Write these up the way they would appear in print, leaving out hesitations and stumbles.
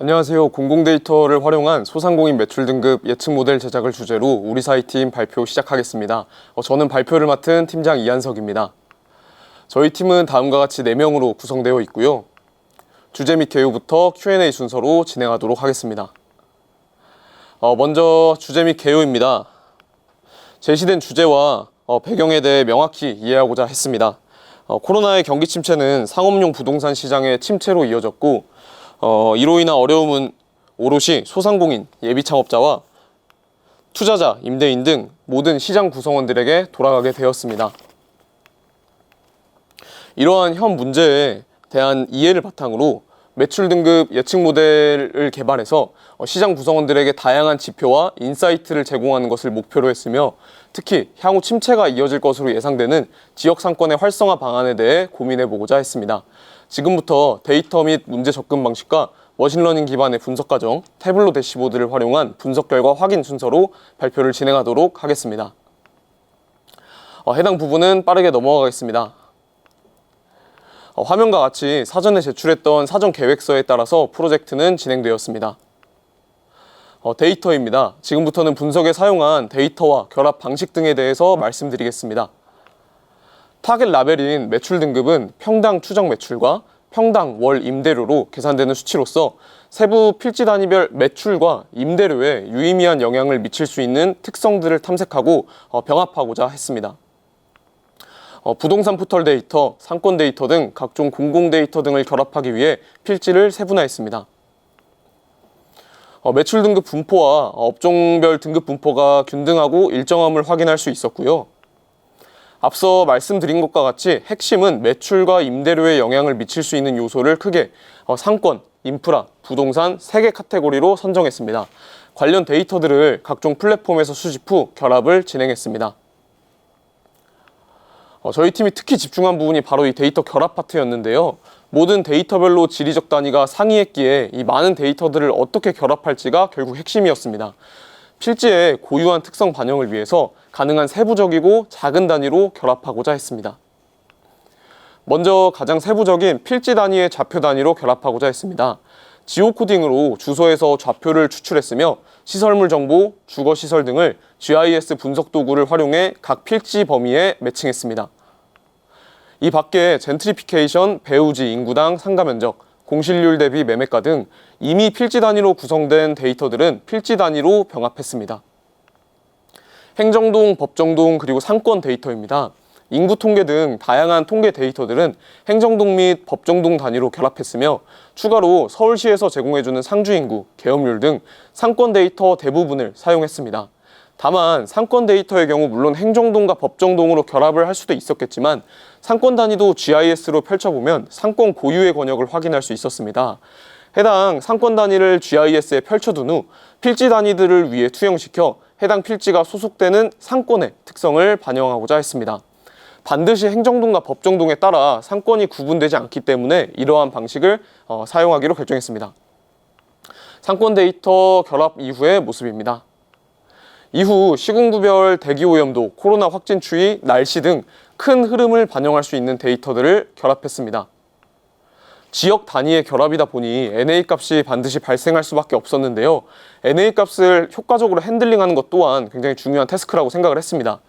안녕하세요. 공공데이터를 활용한 소상공인 매출 등급 예측 모델 제작을 주제로 우리 사이팀 발표 시작하겠습니다. 저는 발표를 맡은 팀장 이한석입니다. 저희 팀은 다음과 같이 4명으로 구성되어 있고요. 주제 및 개요부터 Q&A 순서로 진행하도록 하겠습니다. 먼저 주제 및 개요입니다. 제시된 주제와 배경에 대해 명확히 이해하고자 했습니다. 코로나의 경기 침체는 상업용 부동산 시장의 침체로 이어졌고 이로 인한 어려움은 오롯이 소상공인, 예비창업자와 투자자, 임대인 등 모든 시장 구성원들에게 돌아가게 되었습니다. 이러한 현 문제에 대한 이해를 바탕으로 매출 등급 예측 모델을 개발해서 시장 구성원들에게 다양한 지표와 인사이트를 제공하는 것을 목표로 했으며 특히 향후 침체가 이어질 것으로 예상되는 지역 상권의 활성화 방안에 대해 고민해보고자 했습니다. 지금부터 데이터 및 문제 접근 방식과 머신러닝 기반의 분석 과정, 태블로 대시보드를 활용한 분석 결과 확인 순서로 발표를 진행하도록 하겠습니다. 해당 부분은 빠르게 넘어가겠습니다. 화면과 같이 사전에 제출했던 사전 계획서에 따라서 프로젝트는 진행되었습니다. 데이터입니다. 지금부터는 분석에 사용한 데이터와 결합 방식 등에 대해서 말씀드리겠습니다. 타겟 라벨인 매출 등급은 평당 추정 매출과 평당 월 임대료로 계산되는 수치로서 세부 필지 단위별 매출과 임대료에 유의미한 영향을 미칠 수 있는 특성들을 탐색하고 병합하고자 했습니다. 부동산 포털 데이터, 상권 데이터 등 각종 공공 데이터 등을 결합하기 위해 필지를 세분화했습니다. 매출 등급 분포와 업종별 등급 분포가 균등하고 일정함을 확인할 수 있었고요. 앞서 말씀드린 것과 같이 핵심은 매출과 임대료에 영향을 미칠 수 있는 요소를 크게 상권, 인프라, 부동산 3개 카테고리로 선정했습니다. 관련 데이터들을 각종 플랫폼에서 수집 후 결합을 진행했습니다. 저희 팀이 특히 집중한 부분이 바로 이 데이터 결합 파트였는데요. 모든 데이터별로 지리적 단위가 상이했기에 이 많은 데이터들을 어떻게 결합할지가 결국 핵심이었습니다. 필지의 고유한 특성 반영을 위해서 가능한 세부적이고 작은 단위로 결합하고자 했습니다. 먼저 가장 세부적인 필지 단위의 좌표 단위로 결합하고자 했습니다. 지오코딩으로 주소에서 좌표를 추출했으며 시설물 정보, 주거시설 등을 GIS 분석 도구를 활용해 각 필지 범위에 매칭했습니다. 이 밖에 젠트리피케이션, 배우지, 인구당, 상가면적, 공실률 대비 매매가 등 이미 필지 단위로 구성된 데이터들은 필지 단위로 병합했습니다. 행정동, 법정동, 그리고 상권 데이터입니다. 인구 통계 등 다양한 통계 데이터들은 행정동 및 법정동 단위로 결합했으며 추가로 서울시에서 제공해주는 상주인구, 계엄률 등 상권 데이터 대부분을 사용했습니다. 다만 상권 데이터의 경우 물론 행정동과 법정동으로 결합을 할 수도 있었겠지만 상권 단위도 GIS로 펼쳐보면 상권 고유의 권역을 확인할 수 있었습니다. 해당 상권 단위를 GIS에 펼쳐둔 후 필지 단위들을 위해 투영시켜 해당 필지가 소속되는 상권의 특성을 반영하고자 했습니다. 반드시 행정동과 법정동에 따라 상권이 구분되지 않기 때문에 이러한 방식을 사용하기로 결정했습니다. 상권 데이터 결합 이후의 모습입니다. 이후 시군구별 대기오염도, 코로나 확진 추이, 날씨 등 큰 흐름을 반영할 수 있는 데이터들을 결합했습니다. 지역 단위의 결합이다 보니 NA 값이 반드시 발생할 수밖에 없었는데요. NA 값을 효과적으로 핸들링하는 것 또한 굉장히 중요한 태스크라고 생각을 했습니다.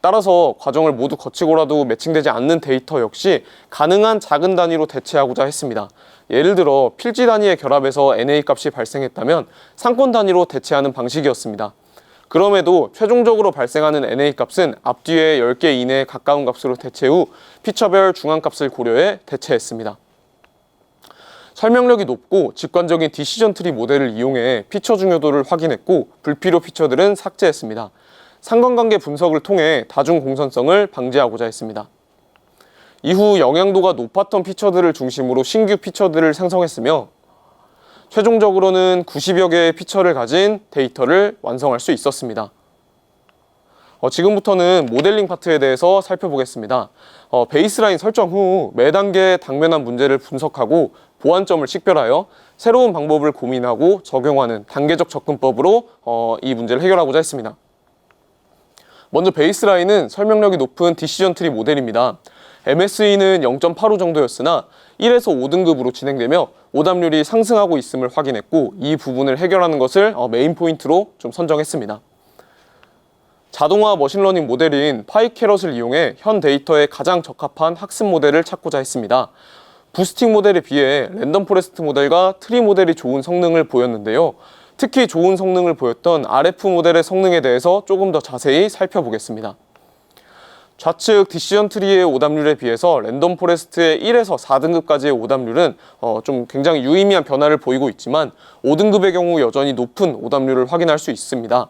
따라서 과정을 모두 거치고라도 매칭되지 않는 데이터 역시 가능한 작은 단위로 대체하고자 했습니다. 예를 들어 필지 단위의 결합에서 NA 값이 발생했다면 상권 단위로 대체하는 방식이었습니다. 그럼에도 최종적으로 발생하는 NA 값은 앞뒤에 10개 이내에 가까운 값으로 대체 후 피처별 중앙값을 고려해 대체했습니다. 설명력이 높고 직관적인 디시전 트리 모델을 이용해 피처 중요도를 확인했고 불필요 피처들은 삭제했습니다. 상관관계 분석을 통해 다중 공선성을 방지하고자 했습니다. 이후 영향도가 높았던 피처들을 중심으로 신규 피처들을 생성했으며 최종적으로는 90여 개의 피처를 가진 데이터를 완성할 수 있었습니다. 지금부터는 모델링 파트에 대해서 살펴보겠습니다. 베이스라인 설정 후 매 단계 당면한 문제를 분석하고 보완점을 식별하여 새로운 방법을 고민하고 적용하는 단계적 접근법으로 이 문제를 해결하고자 했습니다. 먼저 베이스라인은 설명력이 높은 디시전 트리 모델입니다. MSE는 0.85 정도였으나 1에서 5등급으로 진행되며 오답률이 상승하고 있음을 확인했고 이 부분을 해결하는 것을 메인 포인트로 좀 선정했습니다. 자동화 머신러닝 모델인 파이캐럿을 이용해 현 데이터에 가장 적합한 학습 모델을 찾고자 했습니다. 부스팅 모델에 비해 랜덤 포레스트 모델과 트리 모델이 좋은 성능을 보였는데요. 특히 좋은 성능을 보였던 RF 모델의 성능에 대해서 조금 더 자세히 살펴보겠습니다. 좌측 디시전 트리의 오답률에 비해서 랜덤 포레스트의 1에서 4등급까지의 오답률은 좀 굉장히 유의미한 변화를 보이고 있지만 5등급의 경우 여전히 높은 오답률을 확인할 수 있습니다.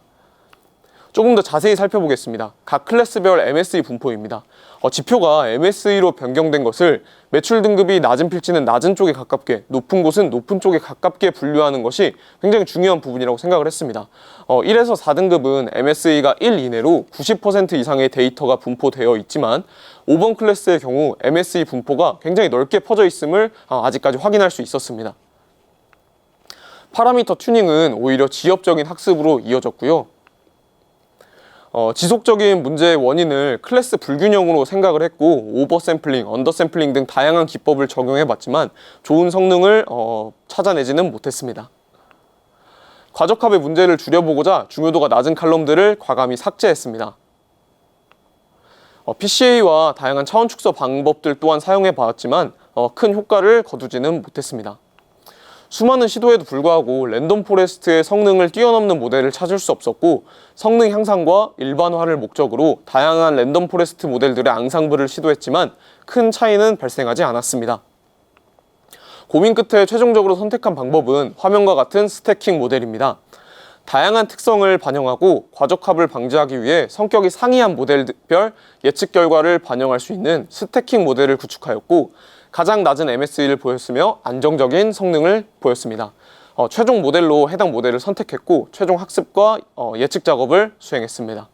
조금 더 자세히 살펴보겠습니다. 각 클래스별 MSE 분포입니다. 지표가 MSE로 변경된 것을 매출 등급이 낮은 필지는 낮은 쪽에 가깝게, 높은 곳은 높은 쪽에 가깝게 분류하는 것이 굉장히 중요한 부분이라고 생각을 했습니다. 1에서 4등급은 MSE가 1 이내로 90% 이상의 데이터가 분포되어 있지만 5번 클래스의 경우 MSE 분포가 굉장히 넓게 퍼져 있음을 아직까지 확인할 수 있었습니다. 파라미터 튜닝은 오히려 지엽적인 학습으로 이어졌고요. 지속적인 문제의 원인을 클래스 불균형으로 생각을 했고 오버샘플링, 언더샘플링 등 다양한 기법을 적용해봤지만 좋은 성능을 찾아내지는 못했습니다. 과적합의 문제를 줄여보고자 중요도가 낮은 칼럼들을 과감히 삭제했습니다. PCA와 다양한 차원 축소 방법들 또한 사용해봤지만 큰 효과를 거두지는 못했습니다. 수많은 시도에도 불구하고 랜덤 포레스트의 성능을 뛰어넘는 모델을 찾을 수 없었고 성능 향상과 일반화를 목적으로 다양한 랜덤 포레스트 모델들의 앙상블을 시도했지만 큰 차이는 발생하지 않았습니다. 고민 끝에 최종적으로 선택한 방법은 화면과 같은 스태킹 모델입니다. 다양한 특성을 반영하고 과적합을 방지하기 위해 성격이 상이한 모델별 예측 결과를 반영할 수 있는 스태킹 모델을 구축하였고 가장 낮은 MSE를 보였으며 안정적인 성능을 보였습니다. 최종 모델로 해당 모델을 선택했고 최종 학습과 예측 작업을 수행했습니다.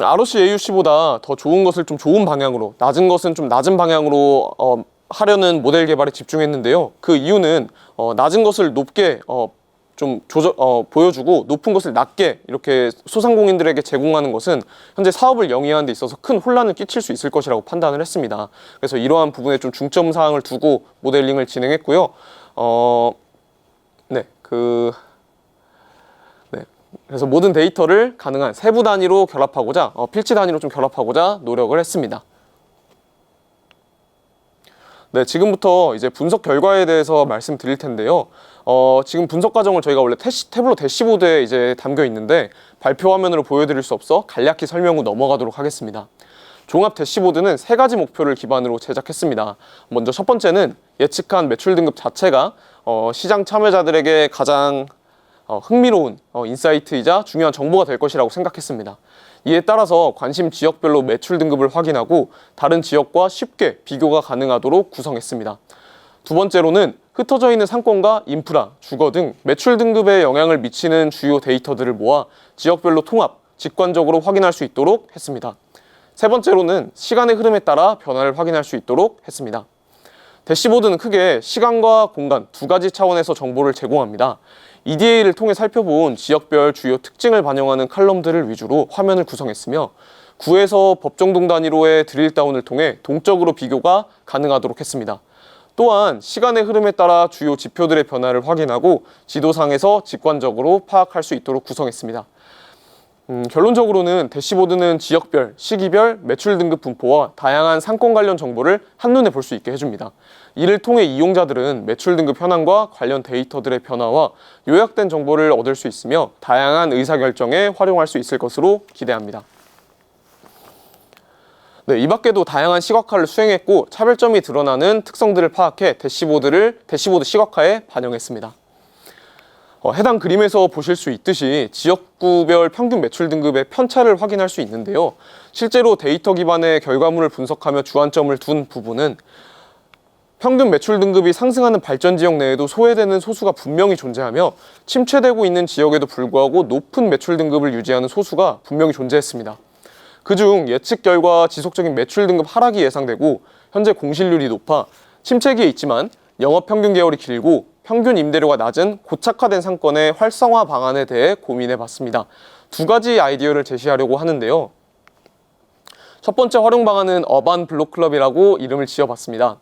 ROC AUC보다 더 좋은 것을 좀 좋은 방향으로, 낮은 것은 좀 낮은 방향으로 하려는 모델 개발에 집중했는데요. 그 이유는 낮은 것을 높게 보여주고 높은 것을 낮게 이렇게 소상공인들에게 제공하는 것은 현재 사업을 영위하는 데 있어서 큰 혼란을 끼칠 수 있을 것이라고 판단을 했습니다. 그래서 이러한 부분에 좀 중점 사항을 두고 모델링을 진행했고요. 그래서 모든 데이터를 가능한 세부 단위로 결합하고자, 필지 단위로 좀 결합하고자 노력을 했습니다. 네, 지금부터 이제 분석 결과에 대해서 말씀드릴 텐데요. 지금 분석 과정을 저희가 원래 태블로 대시보드에 이제 담겨 있는데 발표 화면으로 보여드릴 수 없어 간략히 설명 후 넘어가도록 하겠습니다. 종합 대시보드는 세 가지 목표를 기반으로 제작했습니다. 먼저 첫 번째는 예측한 매출 등급 자체가 시장 참여자들에게 가장 흥미로운 인사이트이자 중요한 정보가 될 것이라고 생각했습니다. 이에 따라서 관심 지역별로 매출 등급을 확인하고 다른 지역과 쉽게 비교가 가능하도록 구성했습니다. 두 번째로는 흩어져 있는 상권과 인프라, 주거 등 매출 등급에 영향을 미치는 주요 데이터들을 모아 지역별로 통합, 직관적으로 확인할 수 있도록 했습니다. 세 번째로는 시간의 흐름에 따라 변화를 확인할 수 있도록 했습니다. 대시보드는 크게 시간과 공간 두 가지 차원에서 정보를 제공합니다. EDA를 통해 살펴본 지역별 주요 특징을 반영하는 칼럼들을 위주로 화면을 구성했으며 구에서 법정동 단위로의 드릴다운을 통해 동적으로 비교가 가능하도록 했습니다. 또한 시간의 흐름에 따라 주요 지표들의 변화를 확인하고 지도상에서 직관적으로 파악할 수 있도록 구성했습니다. 결론적으로는 대시보드는 지역별, 시기별, 매출 등급 분포와 다양한 상권 관련 정보를 한눈에 볼 수 있게 해줍니다. 이를 통해 이용자들은 매출 등급 현황과 관련 데이터들의 변화와 요약된 정보를 얻을 수 있으며 다양한 의사결정에 활용할 수 있을 것으로 기대합니다. 네, 이 밖에도 다양한 시각화를 수행했고 차별점이 드러나는 특성들을 파악해 대시보드 시각화에 반영했습니다. 해당 그림에서 보실 수 있듯이 지역구별 평균 매출 등급의 편차를 확인할 수 있는데요. 실제로 데이터 기반의 결과물을 분석하며 주안점을 둔 부분은 평균 매출 등급이 상승하는 발전 지역 내에도 소외되는 소수가 분명히 존재하며 침체되고 있는 지역에도 불구하고 높은 매출 등급을 유지하는 소수가 분명히 존재했습니다. 그중 예측 결과 지속적인 매출 등급 하락이 예상되고 현재 공실률이 높아 침체기에 있지만 영업 평균 개월이 길고 평균 임대료가 낮은 고착화된 상권의 활성화 방안에 대해 고민해 봤습니다. 두 가지 아이디어를 제시하려고 하는데요. 첫 번째 활용 방안은 어반 블록클럽이라고 이름을 지어봤습니다.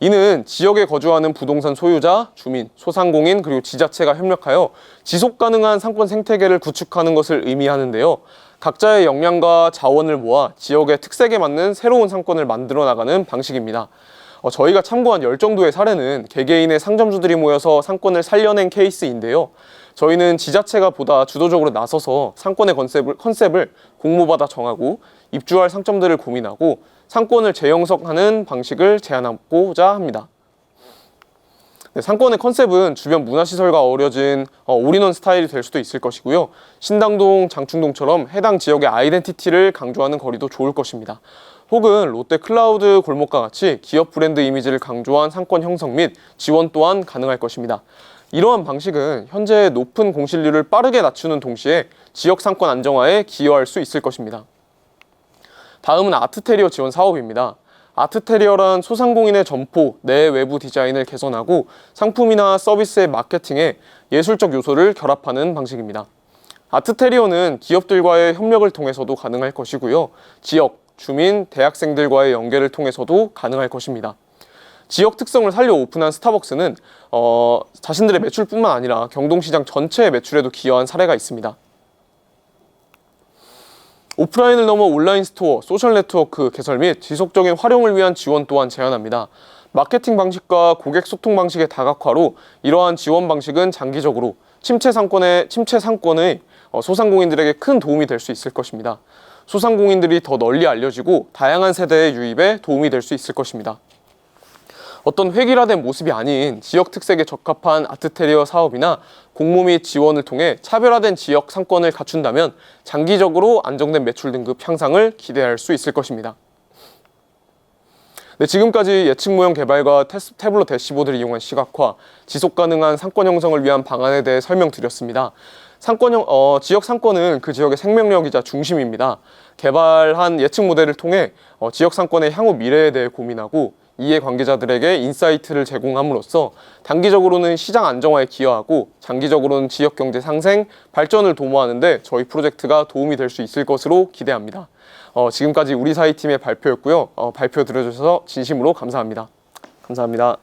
이는 지역에 거주하는 부동산 소유자, 주민, 소상공인, 그리고 지자체가 협력하여 지속 가능한 상권 생태계를 구축하는 것을 의미하는데요. 각자의 역량과 자원을 모아 지역의 특색에 맞는 새로운 상권을 만들어 나가는 방식입니다. 저희가 참고한 10정도의 사례는 개개인의 상점주들이 모여서 상권을 살려낸 케이스인데요. 저희는 지자체가 보다 주도적으로 나서서 상권의 컨셉을 공모받아 정하고 입주할 상점들을 고민하고 상권을 재형성하는 방식을 제안하고자 합니다. 네, 상권의 컨셉은 주변 문화시설과 어우러진 올인원 스타일이 될 수도 있을 것이고요. 신당동, 장충동처럼 해당 지역의 아이덴티티를 강조하는 거리도 좋을 것입니다. 혹은 롯데 클라우드 골목과 같이 기업 브랜드 이미지를 강조한 상권 형성 및 지원 또한 가능할 것입니다. 이러한 방식은 현재 높은 공실률을 빠르게 낮추는 동시에 지역 상권 안정화에 기여할 수 있을 것입니다. 다음은 아트테리어 지원 사업입니다. 아트테리어란 소상공인의 점포, 내 외부 디자인을 개선하고 상품이나 서비스의 마케팅에 예술적 요소를 결합하는 방식입니다. 아트테리어는 기업들과의 협력을 통해서도 가능할 것이고요. 지역, 주민, 대학생들과의 연계를 통해서도 가능할 것입니다. 지역 특성을 살려 오픈한 스타벅스는 자신들의 매출뿐만 아니라 경동시장 전체의 매출에도 기여한 사례가 있습니다. 오프라인을 넘어 온라인 스토어, 소셜 네트워크 개설 및 지속적인 활용을 위한 지원 또한 제안합니다. 마케팅 방식과 고객 소통 방식의 다각화로 이러한 지원 방식은 장기적으로 침체 상권의 소상공인들에게 큰 도움이 될 수 있을 것입니다. 소상공인들이 더 널리 알려지고 다양한 세대의 유입에 도움이 될 수 있을 것입니다. 어떤 획일화된 모습이 아닌 지역 특색에 적합한 아트테리어 사업이나 공모 및 지원을 통해 차별화된 지역 상권을 갖춘다면 장기적으로 안정된 매출 등급 향상을 기대할 수 있을 것입니다. 네, 지금까지 예측 모형 개발과 태블릿 대시보드를 이용한 시각화, 지속 가능한 상권 형성을 위한 방안에 대해 설명드렸습니다. 지역 상권은 그 지역의 생명력이자 중심입니다. 개발한 예측 모델을 통해 지역 상권의 향후 미래에 대해 고민하고 이해 관계자들에게 인사이트를 제공함으로써 단기적으로는 시장 안정화에 기여하고 장기적으로는 지역 경제 상생, 발전을 도모하는 데 저희 프로젝트가 도움이 될 수 있을 것으로 기대합니다. 지금까지 우리 사이팀의 발표였고요. 발표 들어주셔서 진심으로 감사합니다. 감사합니다.